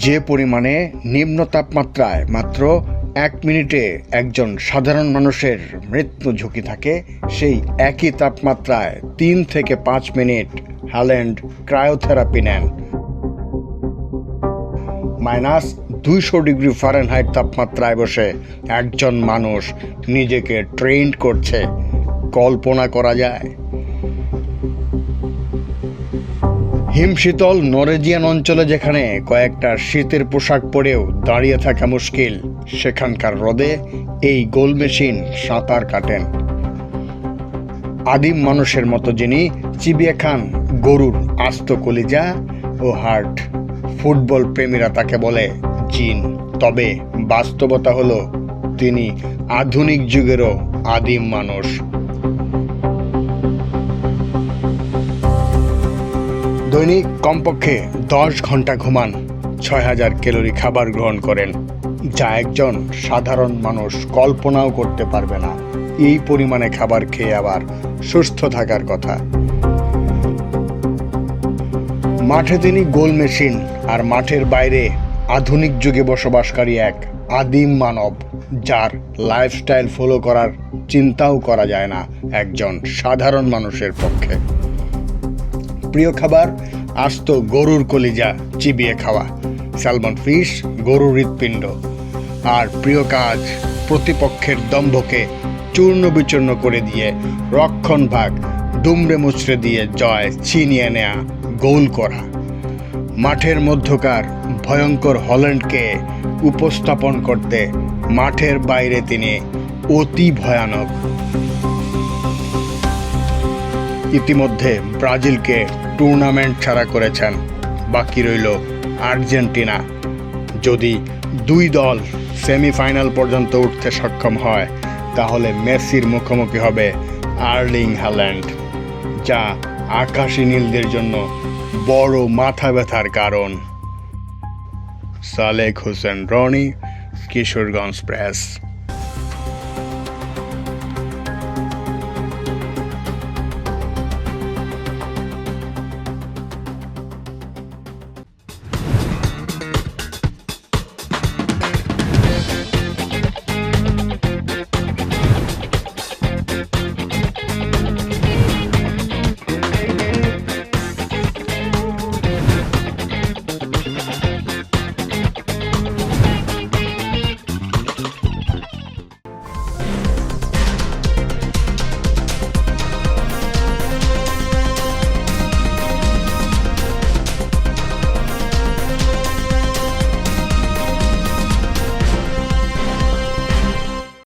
যে পরিমাণে নিম্ন তাপমাত্রায় মাত্র 1 মিনিটে একজন সাধারণ মানুষের মৃত্যু ঝুঁকি থাকে, সেই একই তাপমাত্রায় 3 থেকে 5 মিনিট হ্যাল্যান্ড ক্রায়োথেরাপি নেন। -200 °F তাপমাত্রায় বসে একজন মানুষ নিজেকে ট্রেন্ড করছে, কল্পনা করা যায়? হিমশীতল নরওয়েজিয়ান অঞ্চলে যেখানে কয়েকটা শীতের পোশাক পরেও দাঁড়িয়ে থাকা মুশকিল, সেখানকার হ্রদে এই গোল মেশিন সাঁতার কাটেন। আদিম মানুষের মতো যিনি চিবিয়ে খান গরুর আস্ত কলিজা ও হার্ট, ফুটবল প্রেমীরা তাকে বলে জিন। তবে বাস্তবতা হলো তিনি আধুনিক যুগেরও আদিম মানুষ। দৈনিক কমপক্ষে 10 ঘন্টা ঘুমান, 6000 ক্যালোরি খাবার গ্রহণ করেন, যা একজন সাধারণ মানুষ কল্পনাও করতে পারবে না। এই পরিমাণে খাবার খেয়ে আবার সুস্থ থাকার কথা। মাঠে তিনি গোল মেশিন, আর মাঠের বাইরে আধুনিক যুগে বসবাসকারী এক আদিম মানব, যার লাইফস্টাইল ফলো করার চিন্তাও করা যায় না একজন সাধারণ মানুষের পক্ষে। প্রিয় খাবার আস্ত গরুর কলিজা চিবিয়ে খাওয়া, স্যালমন ফিশ, গরুর হৃৎপিণ্ড। আর প্রিয় কাজ প্রতিপক্ষের দম্ভকে চূর্ণ বিচূর্ণ করে দিয়ে রক্ষণভাগ দুমড়ে মুচড়ে দিয়ে জয় ছিনিয়ে নেয়া, গোল করা। মাঠের মধ্যকার ভয়ঙ্কর হল্যান্ডকে উপস্থাপন করতে মাঠের বাইরে তিনি অতি ভয়ানক। ইতিমধ্যে ব্রাজিলকে টুর্নামেন্ট ছাড়া করেছেন, বাকি রইল আর্জেন্টিনা। যদি দুই দল সেমিফাইনাল পর্যন্ত উঠতে সক্ষম হয়, তাহলে মেসির মুখোমুখি হবে আর্লিং হ্যাল্যান্ড, যা আকাশী নীলদের জন্য বড় মাথা ব্যথার কারণ। সালেক হোসেন রনি, কিশোরগঞ্জ প্রেস।